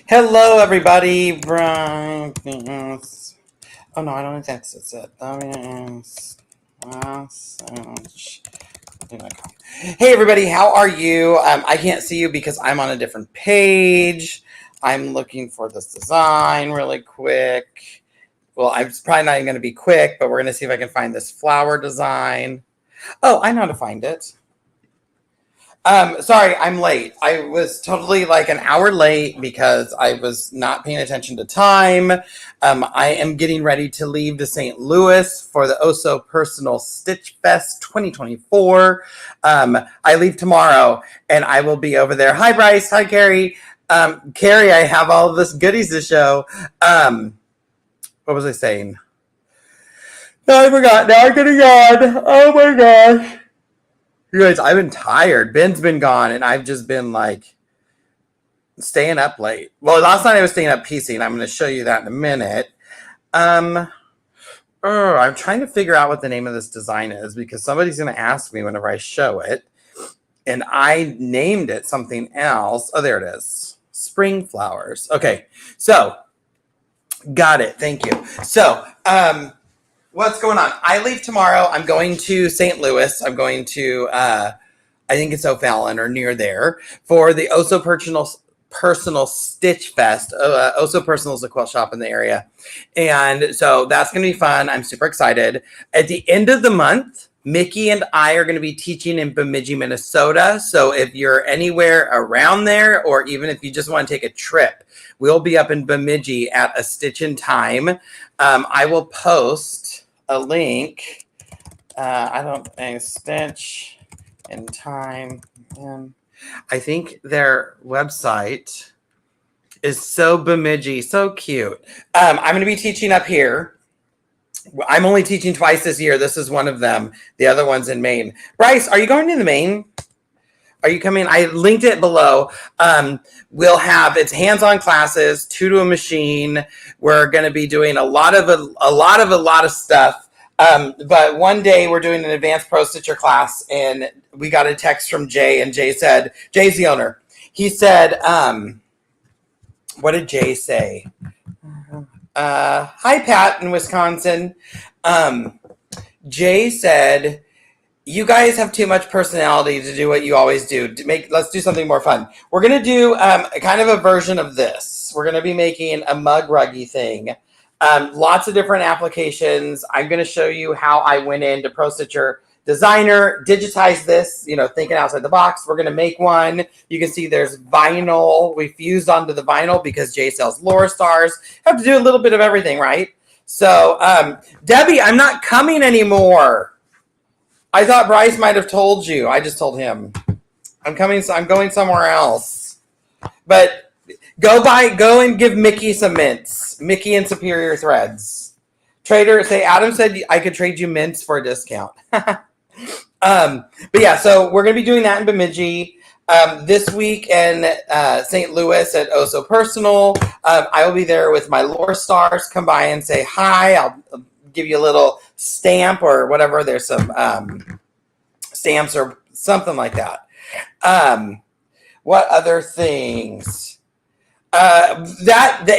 Hello, everybody. Brian. Oh no, I don't think that's it. Hey, everybody. How are you? I can't see you because I'm on a different page. I'm looking for this design really quick. Well, I'm probably not even going to be quick, but we're going to see if I can find this flower design. Oh, I know how to find it. Sorry, I'm late. I was totally like an hour late because I was not paying attention to time. I am getting ready to leave to St. Louis for the Oh So Personal Stitch Fest 2024. I leave tomorrow and I will be over there. Hi, Bryce. Hi, Carrie. Carrie, I have all of this goodies to show. What was I saying? No, I forgot. Now I'm getting on. Oh my gosh. You guys, I've been tired. Ben's been gone, and I've just been like staying up late. Well, last night I was staying up piecing. I'm going to show you that in a minute. I'm trying to figure out what the name of this design is because somebody's going to ask me whenever I show it, and I named it something else. Oh, there it is. Spring flowers. Okay, so got it. Thank you. So, what's going on? I leave tomorrow. I'm going to St. Louis. I'm going to, I think it's O'Fallon or near there for the Oh So Personal Stitch Fest. Oh So Personal is a quilt shop in the area. And so that's going to be fun. I'm super excited. At the end of the month, Mickey and I are going to be teaching in Bemidji, Minnesota. So if you're anywhere around there, or even if you just want to take a trip, we'll be up in Bemidji at A Stitch in Time. I will post a link. Stitch in Time. I think their website is so Bemidji, so cute. I'm going to be teaching up here. I'm only teaching twice this year. This is one of them. The other one's in Maine. Bryce, are you going to the Maine? Are you coming? I linked it below. We'll have it's hands-on classes, 2 to a machine. We're going to be doing a lot of stuff. But one day we're doing an advanced pro stitcher class, and we got a text from Jay, and Jay said, Jay's the owner. He said, what did Jay say? Hi, Pat in Wisconsin. Jay said, you guys have too much personality to do what you always do. Let's do something more fun. We're going to do kind of a version of this. We're going to be making a mug ruggy thing. Lots of different applications. I'm going to show you how I went into Pro Stitcher Designer, digitize this, thinking outside the box. We're going to make one. You can see there's vinyl. We fused onto the vinyl because Jay sells Laura Stars. Have to do a little bit of everything, right? So, Debbie, I'm not coming anymore. I thought Bryce might have told you. I just told him. I'm going somewhere else. But go and give Mickey some mints. Mickey and Superior Threads. Trader, say Adam said I could trade you mints for a discount. But yeah, so we're going to be doing that in Bemidji. This week in St. Louis at Oh So Personal. I will be there with my Lore Stars. Come by and say hi. I'll give you a little stamp or whatever. There's some stamps or something like that. What other things? That the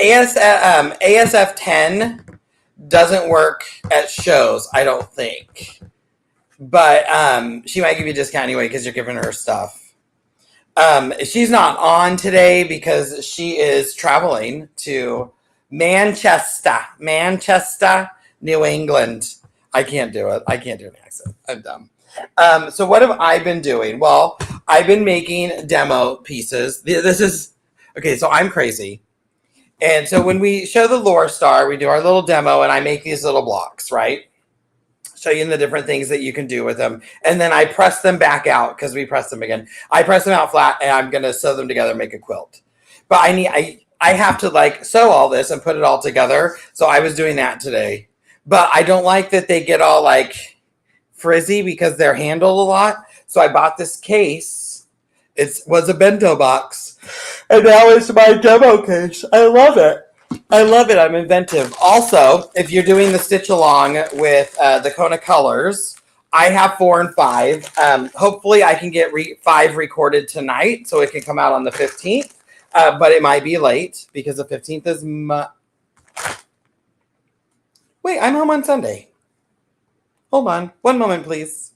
ASF 10 doesn't work at shows, I don't think. But she might give you a discount anyway because you're giving her stuff. She's not on today because she is traveling to Manchester, New England. I can't do it. I can't do an accent. I'm dumb. So what have I been doing? Well, I've been making demo pieces. This is, okay, so I'm crazy. And so when we show the Lore Star, we do our little demo, and I make these little blocks, right? Show you the different things that you can do with them. And then I press them back out because we press them again. I press them out flat, and I'm going to sew them together and make a quilt. But I have to like sew all this and put it all together. So I was doing that today. But I don't like that they get all like frizzy because they're handled a lot. So I bought this case. It was a bento box. And now it's my demo case. I love it. I'm inventive. Also, if you're doing the stitch along with the Kona colors, I have 4 and 5. Hopefully I can get 5 recorded tonight so it can come out on the 15th. but it might be late because the 15th is wait, I'm home on Sunday. Hold on. One moment, please.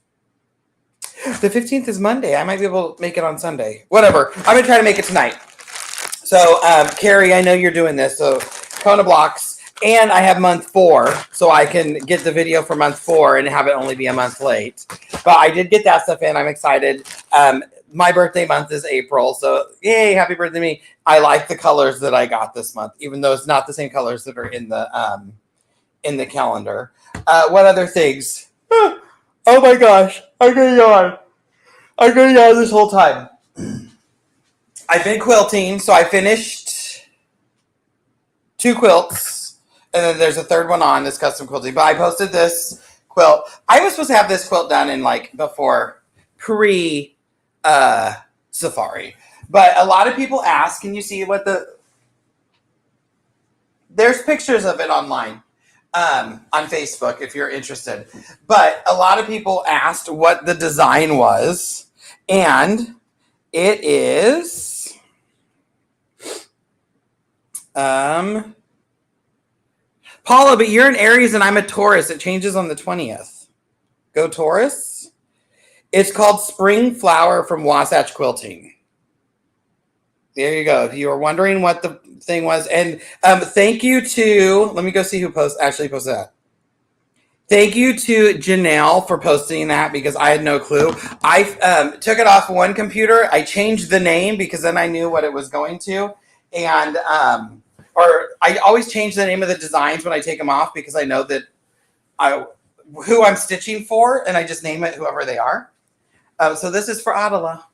The 15th is Monday. I might be able to make it on Sunday. Whatever. I'm going to try to make it tonight. So, Carrie, I know you're doing this. So, Kona blocks. And I have month 4. So I can get the video for month 4 and have it only be a month late. But I did get that stuff in. I'm excited. My birthday month is April. So, yay, happy birthday to me. I like the colors that I got this month, even though it's not the same colors that are in the calendar. What other things? Oh my gosh, I'm gonna yawn. I'm gonna yawn this whole time. I've been quilting, so I finished 2 quilts, and then there's a third one on this custom quilting. But I posted this quilt. I was supposed to have this quilt done in like before pre safari, but a lot of people ask, can you see what there's pictures of it online. On Facebook if you're interested. But a lot of people asked what the design was, and it is Paula, but you're an Aries and I'm a Taurus. It changes on the 20th. Go Taurus. It's called Spring Flower from Wasatch Quilting. There you go. If you were wondering what the thing was. And thank you to, let me go see who actually posted that. Thank you to Janelle for posting that because I had no clue. I took it off one computer. I changed the name because then I knew what it was going to. And, or I always change the name of the designs when I take them off because I know that who I'm stitching for, and I just name it whoever they are. So this is for Adela.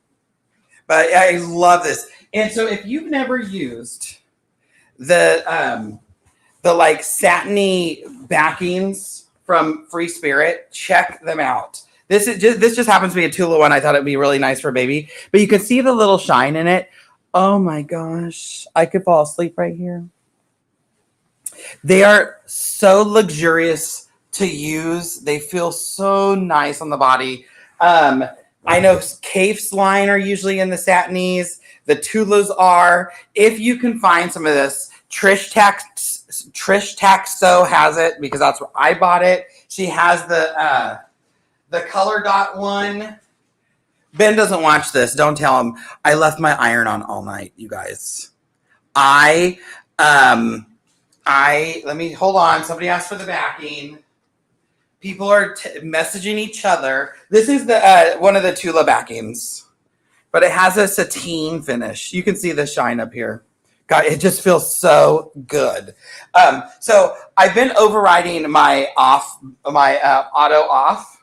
But I love this. And so if you've never used the like satiny backings from Free Spirit, check them out. This just happens to be a Tula one. I thought it'd be really nice for baby. But you can see the little shine in it. Oh my gosh. I could fall asleep right here. They are so luxurious to use. They feel so nice on the body. I know Kafe's line are usually in the satinies. The Tulas are. If you can find some of this, Trish Taxo has it because that's where I bought it. She has the color dot one. Ben doesn't watch this. Don't tell him. I left my iron on all night, you guys. Let me hold on. Somebody asked for the backing. People are messaging each other. This is the one of the Tula backings, but it has a sateen finish. You can see the shine up here. God, it just feels so good. So I've been overriding my auto off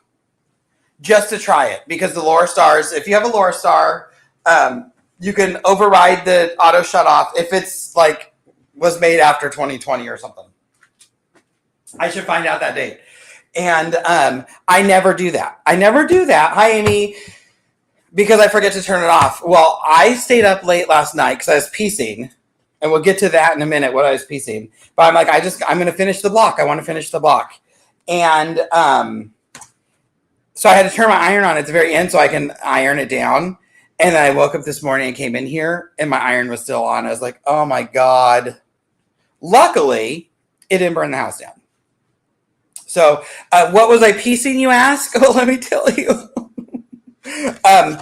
just to try it because the Laura Stars, if you have a Laura Star, you can override the auto shut off if it's like was made after 2020 or something. I should find out that date. And I never do that. Hi, Amy. Because I forget to turn it off. Well, I stayed up late last night because I was piecing. And we'll get to that in a minute, what I was piecing. But I'm like, I'm going to finish the block. I want to finish the block. And so I had to turn my iron on at the very end so I can iron it down. And then I woke up this morning and came in here and my iron was still on. I was like, oh my God. Luckily, it didn't burn the house down. So what was I piecing, you ask? Oh, let me tell you. I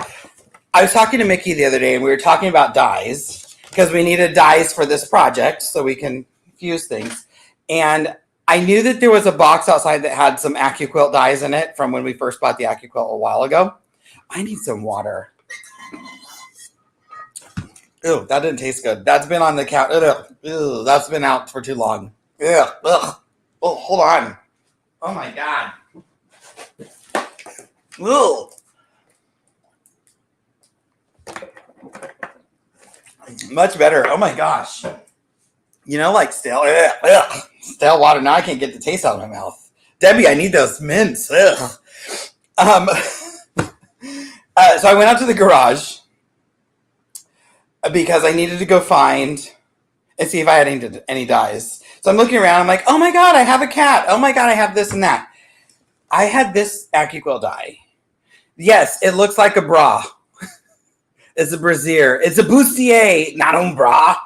was talking to Mickey the other day, and we were talking about dyes because we needed dyes for this project so we can fuse things. And I knew that there was a box outside that had some AccuQuilt dyes in it from when we first bought the AccuQuilt a while ago. I need some water. Ew, that didn't taste good. That's been on the couch. Ew, that's been out for too long. Ew, ugh. Oh, hold on. Oh my God. Ew. Much better. Oh my gosh. You know, like stale water. Now I can't get the taste out of my mouth. Debbie, I need those mints. Ugh. So I went out to the garage because I needed to go find and see if I had any dyes. So I'm looking around. I'm like, oh my God, I have a cat. Oh my God, I have this and that. I had this AccuQuilt dye. Yes, it looks like a bra. It's a brassiere. It's a bustier, not un bra.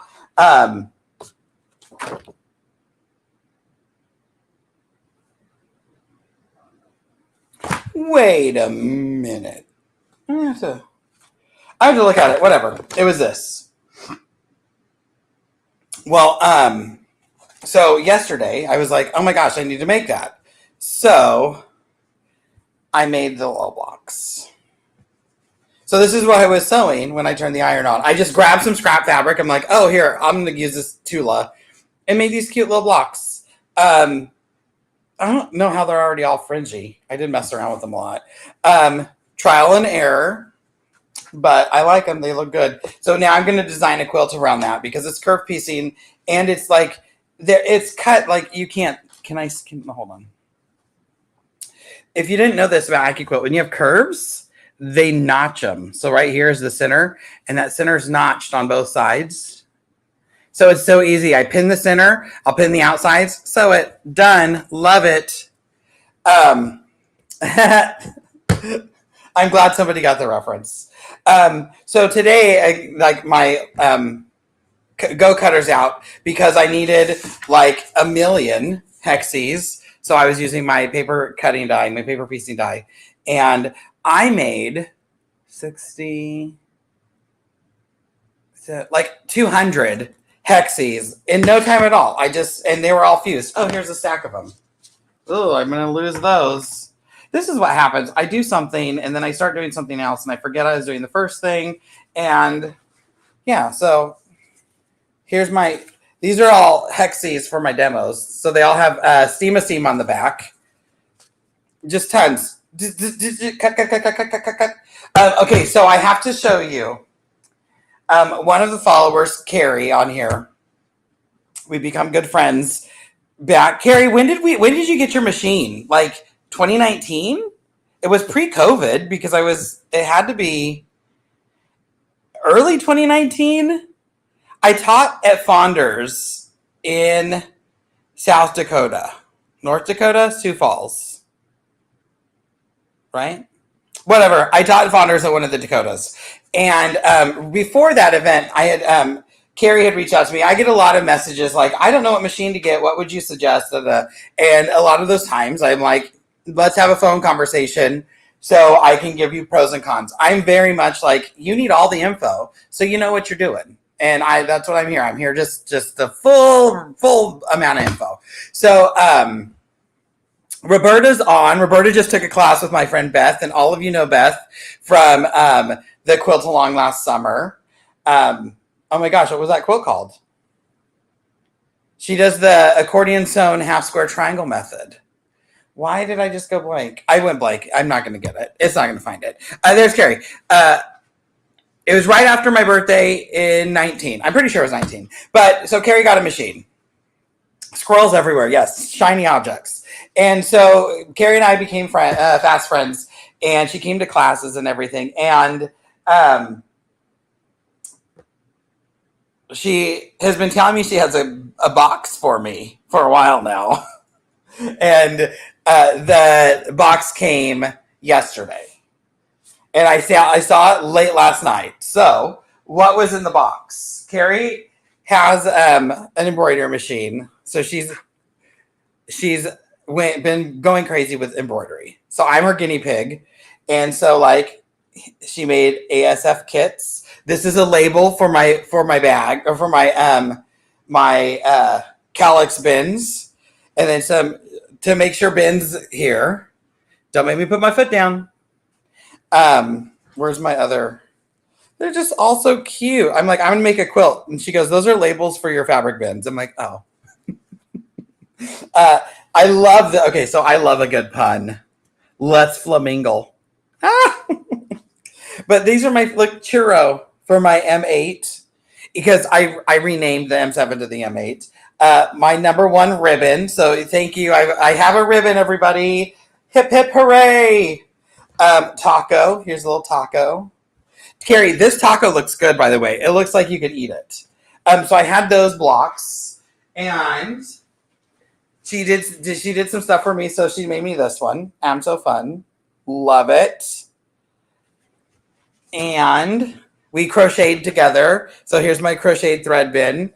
Wait a minute. I have to look at it. Whatever. It was this. Well, so yesterday I was like, oh my gosh, I need to make that. So I made the little blocks. So this is what I was sewing when I turned the iron on. I just grabbed some scrap fabric. I'm like, oh, here, I'm going to use this Tula and make these cute little blocks. I don't know how they're already all fringy. I did mess around with them a lot. Trial and error, but I like them. They look good. So now I'm going to design a quilt around that because it's curve piecing and it's like, it's cut like you can't, hold on. If you didn't know this about AccuQuilt, when you have curves, they notch them. So right here is the center, and that center is notched on both sides. So it's so easy. I pin the center, I'll pin the outsides, sew it, done, love it. I'm glad somebody got the reference. So today, like my go cutters out because I needed like a million hexes. So I was using my paper cutting die, my paper piecing die, and I made 60, like 200 hexes in no time at all. And they were all fused. Oh, here's a stack of them. Oh, I'm going to lose those. This is what happens. I do something and then I start doing something else and I forget I was doing the first thing. And yeah, so here's these are all hexes for my demos. So they all have seam on the back. Just tons. Cut. Okay, so I have to show you. One of the followers, Carrie, on here. We become good friends. Back, Carrie, when did you get your machine? Like 2019? It was pre-COVID because it had to be early 2019. I taught at Fonders in South Dakota, North Dakota, Sioux Falls. Right? Whatever. I taught Fonders at one of the Dakotas. And before that event, I had Carrie had reached out to me. I get a lot of messages like, I don't know what machine to get. What would you suggest? And a lot of those times I'm like, let's have a phone conversation so I can give you pros and cons. I'm very much like, you need all the info so you know what you're doing. And that's what I'm here. I'm here just the full amount of info. So Roberta's on. Roberta just took a class with my friend Beth, and all of you know Beth from the Quilt Along last summer. Oh my gosh, what was that quilt called? She does the accordion sewn half square triangle method. Why did I just go blank? I went blank. I'm not going to get it. It's not going to find it. There's Carrie. It was right after my birthday in 19. I'm pretty sure it was 19. But so Carrie got a machine. Squirrels everywhere. Yes. Shiny objects. And so Carrie and I became fast friends, and she came to classes and everything. And she has been telling me she has a box for me for a while now. And the box came yesterday. And I saw it late last night. So what was in the box? Carrie has an embroidery machine. So she's been going crazy with embroidery. So I'm her guinea pig. And so like she made ASF kits. This is a label for my bag, or for my my calyx bins. And then some to make sure bins here. Don't make me put my foot down. Where's my other? They're just all so cute. I'm like, I'm gonna make a quilt. And she goes, those are labels for your fabric bins. I'm like, oh. I love I love a good pun. Let's flamingle. But these are my churro for my M8 because I renamed the M7 to the M8. My number one ribbon. So thank you. I have a ribbon, everybody. Hip, hip, hooray. Taco. Here's a little taco. Carrie, this taco looks good, by the way. It looks like you could eat it. So I had those blocks, and she did some stuff for me, so she made me this one. I'm so fun. Love it. And We crocheted together. So here's my crocheted thread bin.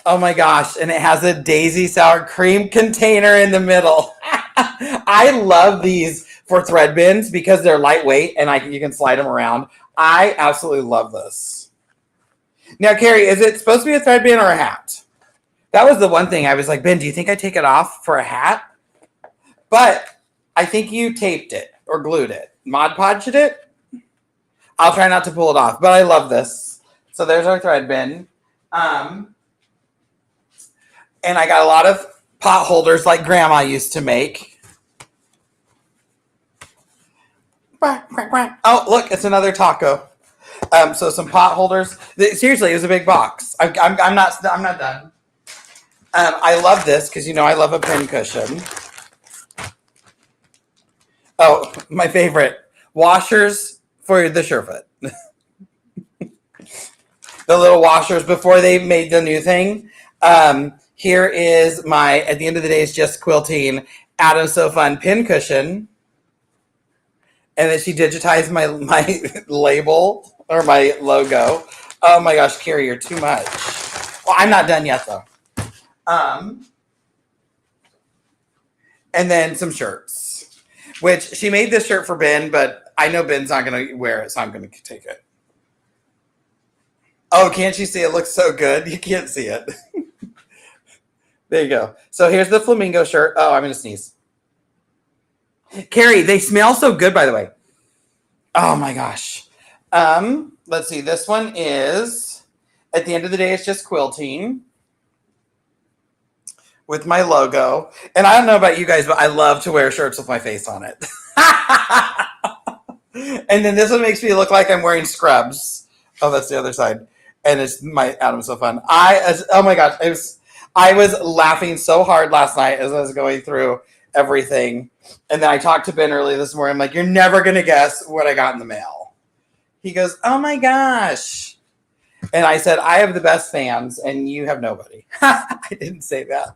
Oh my gosh. And it has a daisy sour cream container in the middle. I love these for thread bins because they're lightweight and you can slide them around. I absolutely love this. Now, Carrie, is it supposed to be a thread bin or a hat? That was the one thing I was like, Ben, do you think I take it off for a hat? But I think you taped it or glued it. Mod Podged it? I'll try not to pull it off, but I love this. So there's our thread bin. And I got a lot of pot holders like Grandma used to make. Oh, look, it's another taco. So some pot holders. Seriously, it was a big box. I'm not done. I love this because I love a pin cushion. Oh, my favorite, washers for the Surefoot. The little washers before they made the new thing. Here is my, at the end of the day, it's just quilting Adam's So Fun pin cushion. And then she digitized my label or my logo. Oh my gosh, Carrie, you're too much. Well, I'm not done yet though. And then some shirts, which she made this shirt for Ben, but I know Ben's not going to wear it, so I'm going to take it. Oh, can't you see? It looks so good. You can't see it. There you go. So here's the flamingo shirt. Oh, I'm going to sneeze. Carrie, they smell so good, by the way. Oh my gosh. Let's see. This one is, at the end of the day, it's just quilting with my logo. And I don't know about you guys, but I love to wear shirts with my face on it. And then this one makes me look like I'm wearing scrubs. Oh, that's the other side. And it's my Adam's So Fun. Oh my gosh. I was laughing so hard last night as I was going through everything. And then I talked to Ben early this morning. I'm like, you're never going to guess what I got in the mail. He goes, oh my gosh. And I said, I have the best fans and you have nobody. I didn't say that.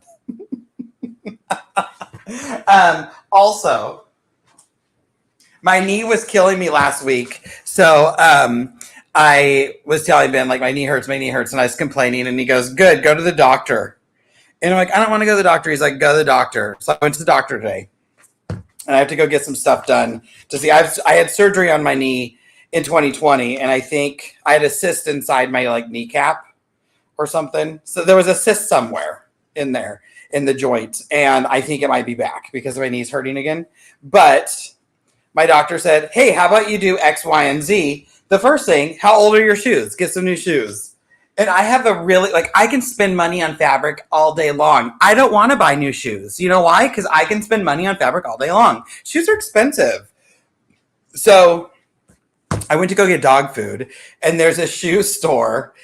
Also, my knee was killing me last week. So I was telling Ben, like, my knee hurts. And I was complaining. And he goes, good, go to the doctor. And I'm like, I don't want to go to the doctor. He's like, go to the doctor. So I went to the doctor today. And I have to go get some stuff done to see. I had surgery on my knee in 2020. And I think I had a cyst inside my kneecap or something. So there was a cyst somewhere in there in the joint. And I think it might be back because my knee's hurting again. But my doctor said, hey, how about you do X, Y, and Z? The first thing, how old are your shoes? Get some new shoes. And I have I can spend money on fabric all day long. I don't want to buy new shoes. You know why? Because I can spend money on fabric all day long. Shoes are expensive. So I went to go get dog food, and there's a shoe store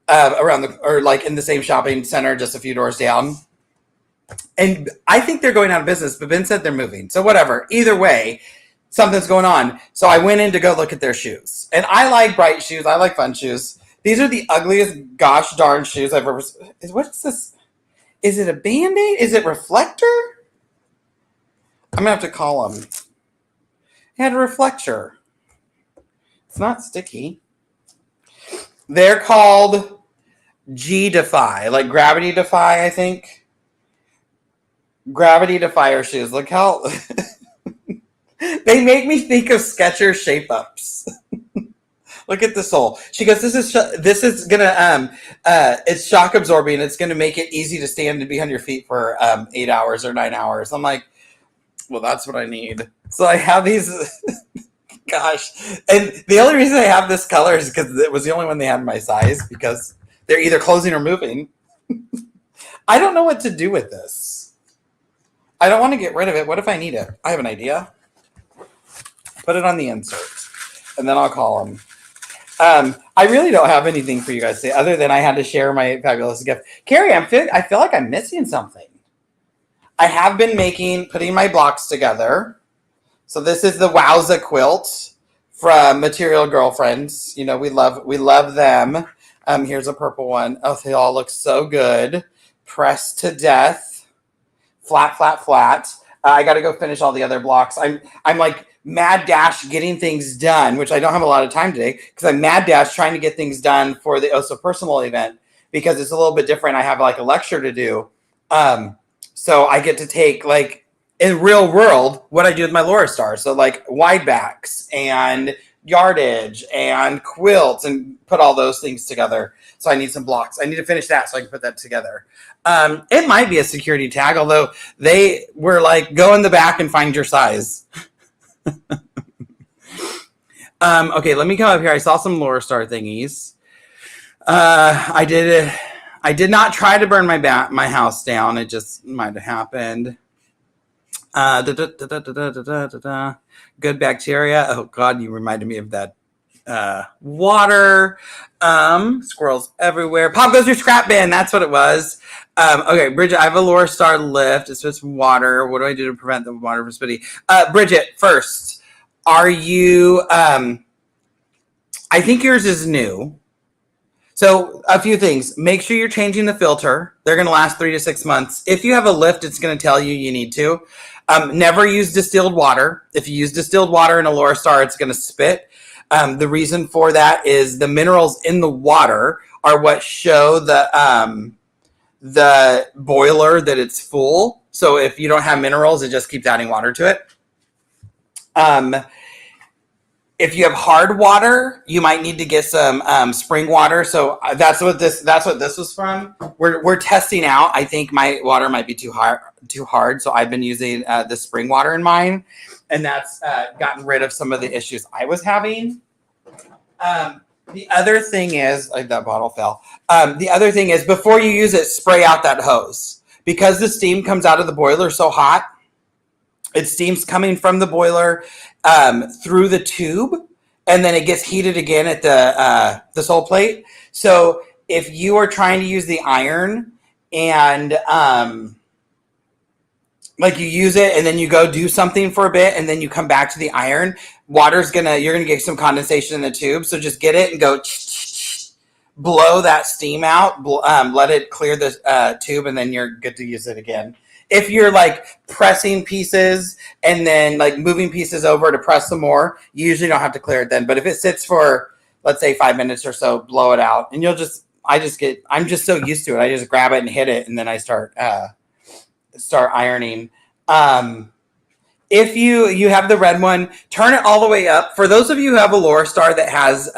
in the same shopping center, just a few doors down. And I think they're going out of business, but Ben said they're moving. So whatever. Either way, something's going on. So I went in to go look at their shoes. And I like bright shoes. I like fun shoes. These are the ugliest gosh darn shoes I've ever seen. What's this? Is it a Band-Aid? Is it reflector? I'm going to have to call them. It had a reflector. It's not sticky. They're called G-Defy, like Gravity Defy, I think. Gravity Defier shoes. Look how... They make me think of Skechers Shape-Ups. Look at the sole. She goes, this is gonna it's shock absorbing. It's gonna make it easy to stand and be on your feet for 8 hours or 9 hours. I'm like, well, that's what I need. So I have these. Gosh, and the only reason I have this color is because it was the only one they had in my size because they're either closing or moving. I don't know what to do with this. I don't want to get rid of it. What if I need it? I have an idea. Put it on the insert, and then I'll call them. I really don't have anything for you guys to say other than I had to share my fabulous gift. Carrie, I feel like I'm missing something. I have been putting my blocks together. So this is the Wowza quilt from Material Girlfriends. We love them. Here's a purple one. Oh, they all look so good. Pressed to death. Flat, flat, flat. I got to go finish all the other blocks. I'm like mad dash getting things done, which I don't have a lot of time today because I'm mad dash trying to get things done for the Oso Personal event because it's a little bit different. I have like a lecture to do. So I get to take like in real world what I do with my Laura Star. So like wide backs and yardage and quilts and put all those things together. So I need some blocks. I need to finish that so I can put that together. It might be a security tag, although they were like, go in the back and find your size. Okay, let me come up here. I saw some Laura Star thingies. I did not try to burn my house down. It just might have happened. Good bacteria. Oh God, you reminded me of that. Water. Squirrels everywhere. Pop goes your scrap bin. That's what it was. Okay, Bridget, I have a Laura Star lift. It's just water. What do I do to prevent the water from spitting? Bridget, first, are you? I think yours is new. So a few things. Make sure you're changing the filter. They're going to last 3 to 6 months. If you have a lift, it's going to tell you need to. Never use distilled water. If you use distilled water in a Laura Star, it's going to spit. The reason for that is the minerals in the water are what show the boiler that it's full. So if you don't have minerals, it just keeps adding water to it. If you have hard water, you might need to get some spring water. So that's what this was from. We're testing out. I think my water might be too hard. So I've been using the spring water in mine, and that's gotten rid of some of the issues I was having. The other thing is, like that bottle fell. The other thing is before you use it, spray out that hose because the steam comes out of the boiler so hot. It steam's coming from the boiler through the tube, and then it gets heated again at the sole plate. So if you are trying to use the iron and like you use it and then you go do something for a bit and then you come back to the iron, you're gonna get some condensation in the tube. So just get it and go blow that steam out, let it clear the tube, and then you're good to use it again. If you're like pressing pieces and then like moving pieces over to press some more, you usually don't have to clear it then. But if it sits for, let's say 5 minutes or so, blow it out. And I'm just so used to it. I just grab it and hit it and then I start ironing. If you have the red one, turn it all the way up. For those of you who have a Laura Star that has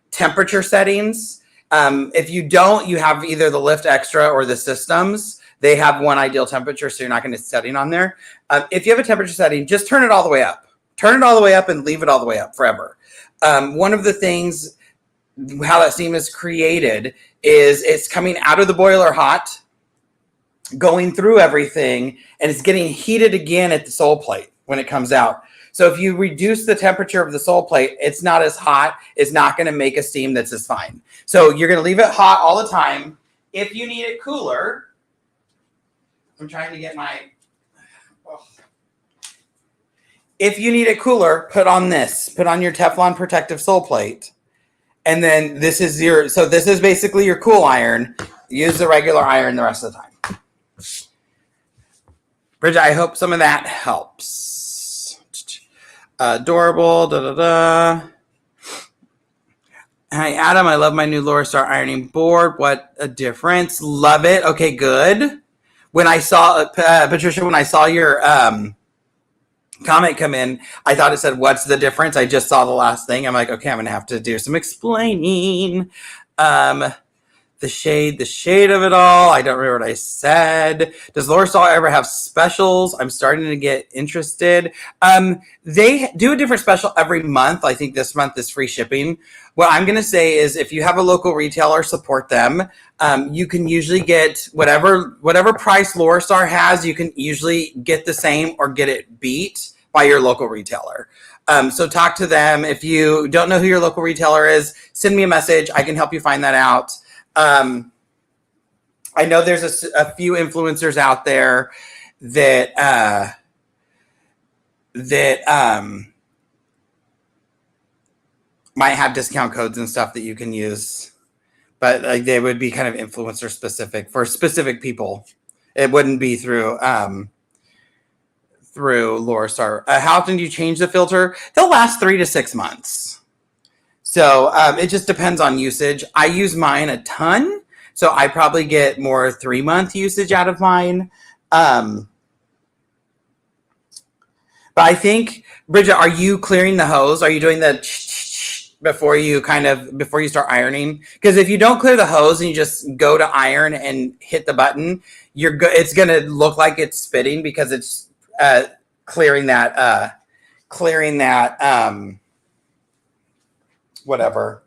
temperature settings, if you don't, you have either the Lift Extra or the Systems. They have one ideal temperature, so you're not going to setting on there. If you have a temperature setting, just turn it all the way up. Turn it all the way up and leave it all the way up forever. One of the things, how that steam is created, is it's coming out of the boiler hot, going through everything, and it's getting heated again at the sole plate when it comes out. So if you reduce the temperature of the sole plate, it's not as hot. It's not going to make a steam that's as fine. So you're going to leave it hot all the time. If you need it cooler, I'm trying to get my... Oh. If you need it cooler, put on this. Put on your Teflon protective sole plate. And then this is basically your cool iron. Use the regular iron the rest of the time. Bridget, I hope some of that helps. Adorable. Hi, Adam. I love my new Laura Star ironing board. What a difference. Love it. Okay, good. When I saw, Patricia, when I saw your comment come in, I thought it said, what's the difference? I just saw the last thing. I'm like, okay, I'm going to have to do some explaining. The shade of it all. I don't remember what I said. Does Laura Star ever have specials? I'm starting to get interested. They do a different special every month. I think this month is free shipping. What I'm going to say is if you have a local retailer, support them. You can usually get whatever price Laura Star has, you can usually get the same or get it beat by your local retailer. So talk to them. If you don't know who your local retailer is, send me a message. I can help you find that out. I know there's a few influencers out there that might have discount codes and stuff that you can use, but like they would be kind of influencer specific for specific people. It wouldn't be through through Lorastar. How often do you change the filter? They'll last 3 to 6 months. So it just depends on usage. I use mine a ton, so I probably get more 3-month usage out of mine. But I think, Bridget, are you clearing the hose? Are you doing the before you start ironing? Because if you don't clear the hose and you just go to iron and hit the button, it's going to look like it's spitting because it's clearing that whatever.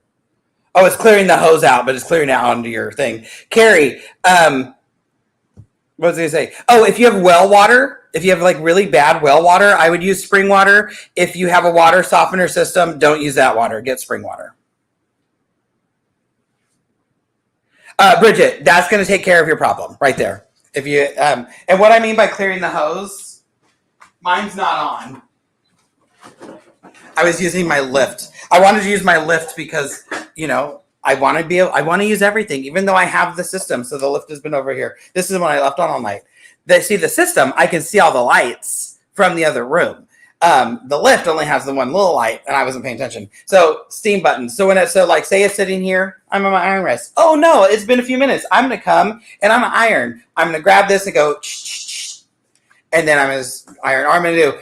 Oh, it's clearing the hose out, but it's clearing it onto your thing. Carrie, what was I going to say? Oh, if you have well water, if you have like really bad well water, I would use spring water. If you have a water softener system, don't use that water. Get spring water. Bridget, that's going to take care of your problem right there. If you and what I mean by clearing the hose, mine's not on. I was using my lift. I wanted to use my lift because, I want to use everything, even though I have the system. So the lift has been over here. This is when I left on all night. The system, I can see all the lights from the other room. The lift only has the one little light, and I wasn't paying attention. So steam buttons. So say it's sitting here, I'm on my iron rest. Oh no, it's been a few minutes. I'm gonna come and I'm gonna iron. I'm gonna grab this and go, and then I'm gonna iron. Or I'm gonna do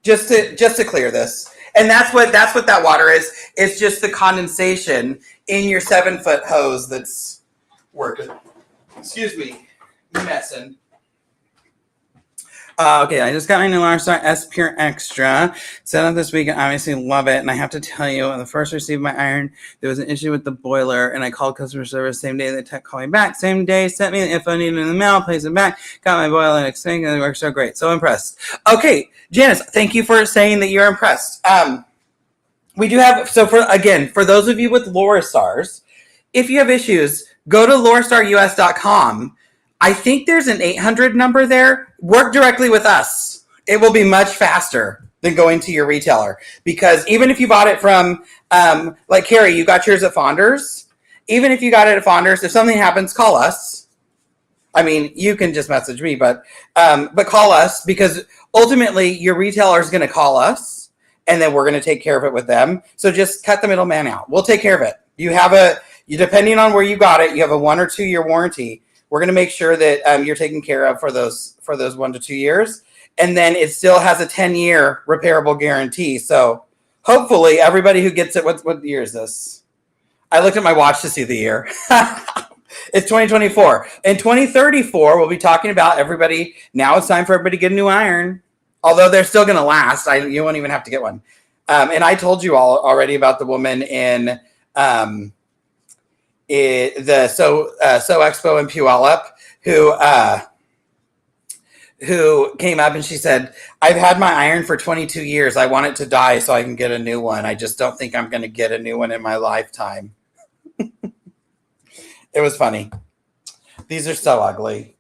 just to clear this. And that's what that water is. It's just the condensation in your 7-foot hose that's working. Excuse me, messing. Okay, I just got my new Lorastar S Pure Extra. Set up this week, and obviously love it. And I have to tell you, when I first received my iron, there was an issue with the boiler, and I called customer service same day. The tech called me back. Same day, sent me the info needed in the mail, placed it back, got my boiler and extended, and it worked so great. So impressed. Okay, Janice, thank you for saying that you're impressed. We do have, for those of you with Lorastars, if you have issues, go to lorastarus.com. I think there's an 800 number there. Work directly with us. It will be much faster than going to your retailer, because even if you bought it from, like Carrie, you got yours at Fonders. Even if you got it at Fonders, if something happens, call us. I mean, you can just message me, but call us, because ultimately your retailer is going to call us, and then we're going to take care of it with them. So just cut the middleman out. We'll take care of it. Depending on where you got it, you have a 1 or 2 year warranty. We're going to make sure that you're taken care of for those 1 to 2 years. And then it still has a 10-year repairable guarantee. So hopefully everybody who gets it, what year is this? I looked at my watch to see the year. It's 2024. In 2034, we'll be talking about everybody. Now it's time for everybody to get a new iron. Although they're still going to last. You won't even have to get one. And I told you all already about the woman in the Sew Expo in Puyallup who came up and she said, I've had my iron for 22 years. I want it to die so I can get a new one. I just don't think I'm going to get a new one in my lifetime. It was funny. These are so ugly.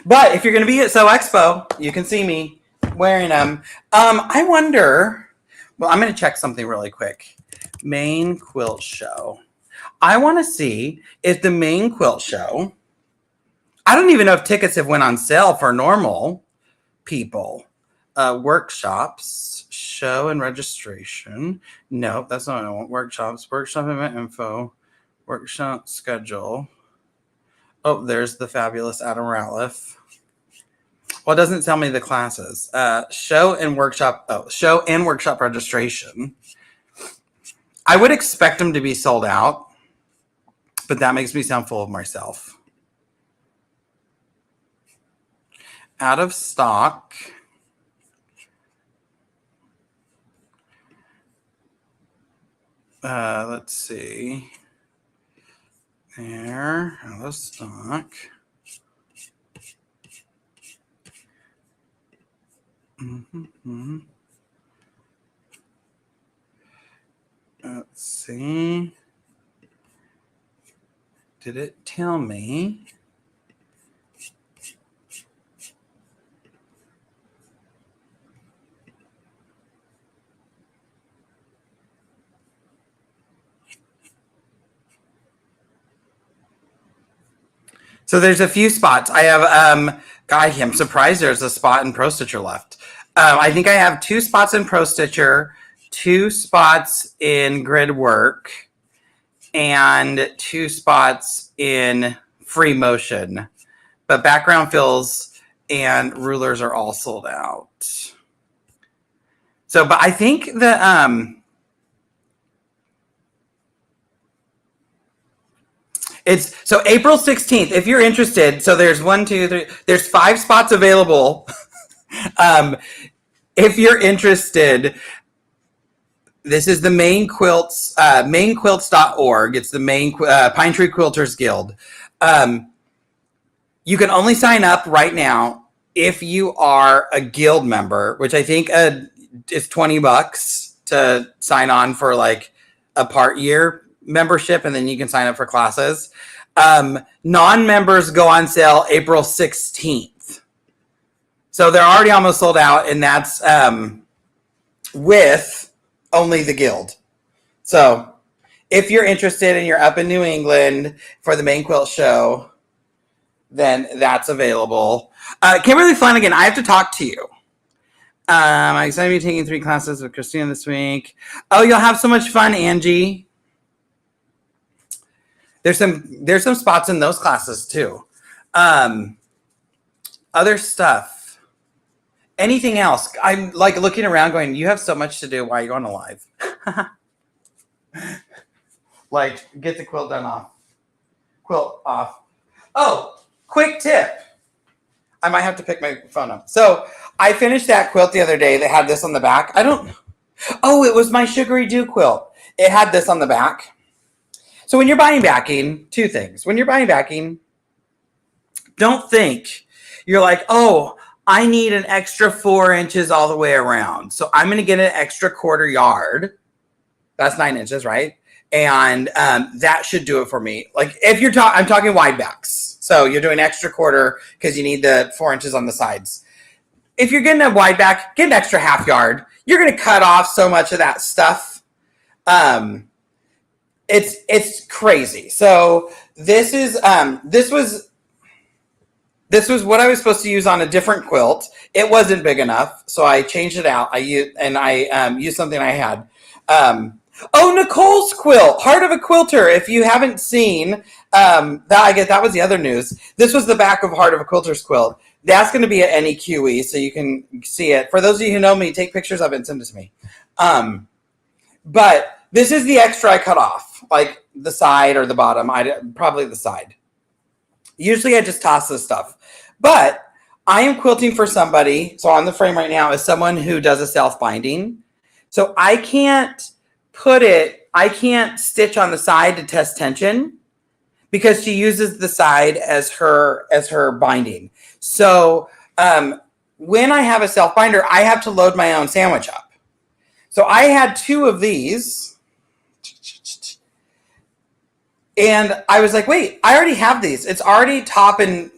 But if you're going to be at Sew Expo, you can see me wearing them. I wonder, I'm going to check something really quick. Main quilt show. I want to see if the main quilt show, I don't even know if tickets have went on sale for normal people. Workshops, show and registration. No, that's not what I want. Workshops, workshop event info, workshop schedule. Oh, there's the fabulous Adam Ratliff. Well, it doesn't tell me the classes. Show and workshop registration. I would expect them to be sold out, but that makes me sound full of myself. Out of stock. Let's see. There, out of stock. Mm-hmm. Let's see. Did it tell me? So there's a few spots. I have God, I'm surprised there's a spot in Pro Stitcher left. I think I have 2 spots in Pro Stitcher, 2 spots in Grid Work, and 2 spots in Free Motion. But background fills and rulers are all sold out. So, but I think the it's so April 16th. If you're interested, so there's 1, 2, 3. There's 5 spots available. If you're interested, this is the Maine Quilts, mainquilts.org. It's the Maine Pine Tree Quilters Guild. You can only sign up right now if you are a guild member, which I think is $20 to sign on for like a part year membership, and then you can sign up for classes. Non-members go on sale April 16th. So they're already almost sold out, and that's with only the guild. So if you're interested and you're up in New England for the Maine Quilt Show, then that's available. Kimberly Flanagan, I have to talk to you. I'm excited to be taking 3 classes with Christina this week. Oh, you'll have so much fun, Angie. There's some spots in those classes too. Other stuff. Anything else? I'm like looking around going, you have so much to do. Why are you going live? Like, get the quilt off. Oh, quick tip. I might have to pick my phone up. So I finished that quilt the other day that had this on the back. Oh, it was my Sugary Dew quilt. It had this on the back. So when you're buying backing, 2 things. When you're buying backing, don't think you're like, oh, I need an extra 4 inches all the way around. So I'm going to get an extra 1/4 yard. That's 9 inches, right? And that should do it for me. Like if you're I'm talking wide backs. So you're doing extra 1/4 because you need the 4 inches on the sides. If you're getting a wide back, get an extra 1/2 yard. You're going to cut off so much of that stuff. It's crazy. So this was what I was supposed to use on a different quilt. It wasn't big enough, so I changed it out. I used something I had. Nicole's quilt, Heart of a Quilter. If you haven't seen that was the other news. This was the back of Heart of a Quilter's quilt. That's going to be at NEQE, so you can see it. For those of you who know me, take pictures of it and send it to me. But this is the extra I cut off, like the side or the bottom. Probably the side. Usually I just toss this stuff. But I am quilting for somebody, so on the frame right now is someone who does a self-binding. So I can't stitch on the side to test tension because she uses the side as her binding. So when I have a self-binder, I have to load my own sandwich up. So I had 2 of these. And I was like, wait, I already have these. It's already top and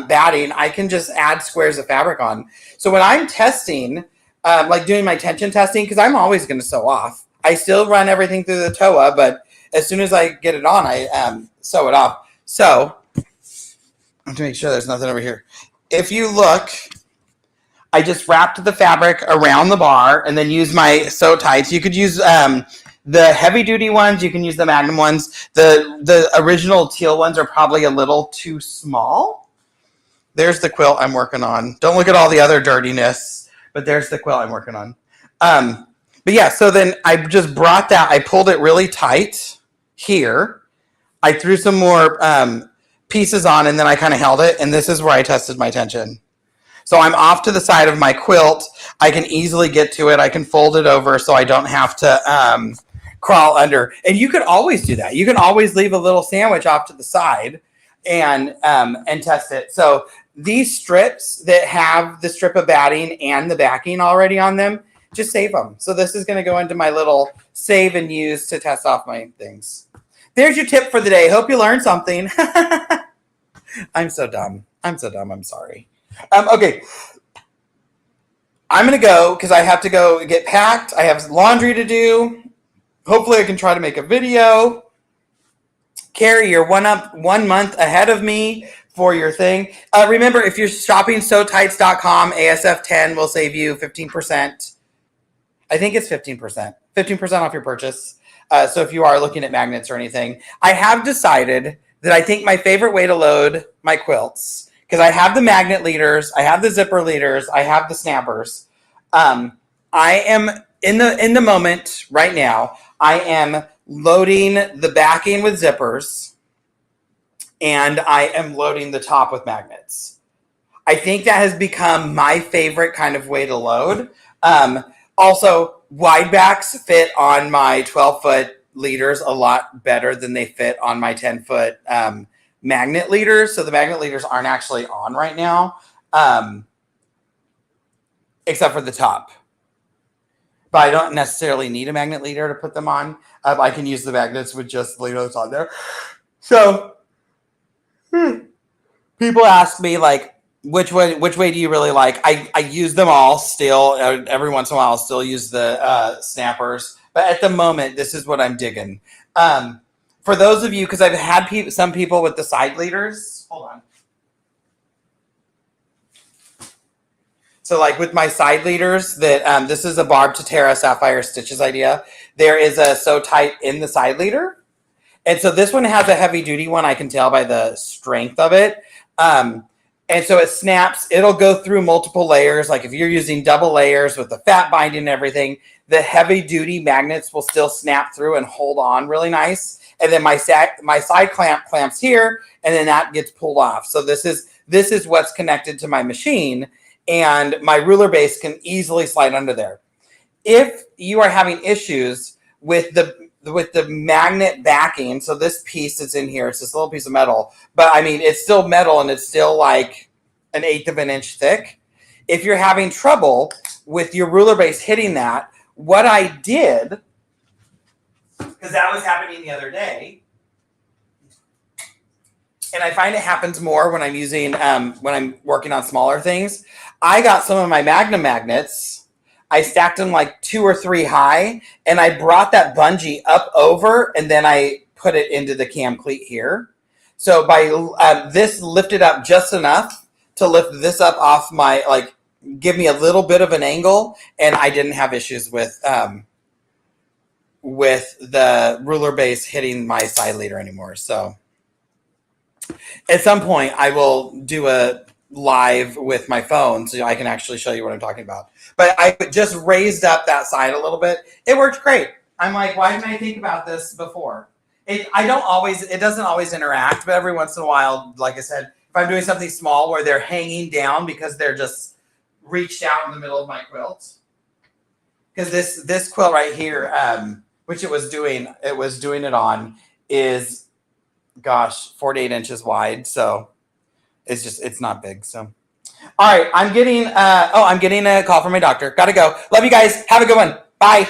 batting. I can just add squares of fabric on. So when I'm testing, like doing my tension testing, because I'm always going to sew off. I still run everything through the TOA, but as soon as I get it on, I sew it off. So I have to make sure there's nothing over here. If you look, I just wrapped the fabric around the bar and then use my sew tights. You could use the heavy duty ones. You can use the Magnum ones. The original teal ones are probably a little too small. There's the quilt I'm working on. Don't look at all the other dirtiness, but there's the quilt I'm working on. But yeah, so then I just brought that. I pulled it really tight here. I threw some more pieces on, and then I kind of held it. And this is where I tested my tension. So I'm off to the side of my quilt. I can easily get to it. I can fold it over so I don't have to crawl under. And you could always do that. You can always leave a little sandwich off to the side and test it. So these strips that have the strip of batting and the backing already on them, just save them. So this is going to go into my little save and use to test off my things. There's your tip for the day. Hope you learned something. I'm so dumb. I'm sorry. Okay. I'm going to go because I have to go get packed. I have laundry to do. Hopefully I can try to make a video. Carrie, you're 1 month ahead of me for your thing. Remember, if you're shopping sewtights.com, ASF10 will save you 15%. I think it's 15%. 15% off your purchase. So if you are looking at magnets or anything, I have decided that I think my favorite way to load my quilts, because I have the magnet leaders, I have the zipper leaders, I have the snappers. I am in the moment right now. I am loading the backing with zippers, and I am loading the top with magnets. I think that has become my favorite kind of way to load. Also, wide backs fit on my 12-foot leaders a lot better than they fit on my 10-foot magnet leaders. So the magnet leaders aren't actually on right now, except for the top. But I don't necessarily need a magnet leader to put them on. I can use the magnets with just the leaders on there. So people ask me, like, which way do you really like? I use them all still. Every once in a while I'll still use the snappers, but at the moment this is what I'm digging. For those of you, because I've had some people with the side leaders, hold on. So like with my side leaders, that this is a Barb Tatara Sapphire Stitches idea. There is a Sew Tight in the side leader, and so this one has a heavy duty one. I can tell by the strength of it. And so it snaps. It'll go through multiple layers. Like if you're using double layers with the fat binding and everything, the heavy duty magnets will still snap through and hold on really nice. And then my side clamps here, and then that gets pulled off. So this is what's connected to my machine, and my ruler base can easily slide under there. If you are having issues with the magnet backing, so this piece that's in here, it's this little piece of metal, but I mean, it's still metal and it's still like 1/8 of an inch thick. If you're having trouble with your ruler base hitting that, what I did, because that was happening the other day, and I find it happens more when I'm using, when I'm working on smaller things, I got some of my Magnum magnets, I stacked them like 2 or 3 high, and I brought that bungee up over, and then I put it into the cam cleat here. So by this lifted up just enough to lift this up off my, like, give me a little bit of an angle, and I didn't have issues with the ruler base hitting my side leader anymore. So at some point I will do a live with my phone so I can actually show you what I'm talking about. But I just raised up that side a little bit. It worked great. I'm like, why didn't I think about this before? It doesn't always interact, but every once in a while, like I said, if I'm doing something small where they're hanging down because they're just reached out in the middle of my quilt. Because this quilt right here, which it was doing it on, is, gosh, 48 inches wide. So it's not big. So, all right, I'm getting a call from my doctor. Gotta go. Love you guys. Have a good one. Bye.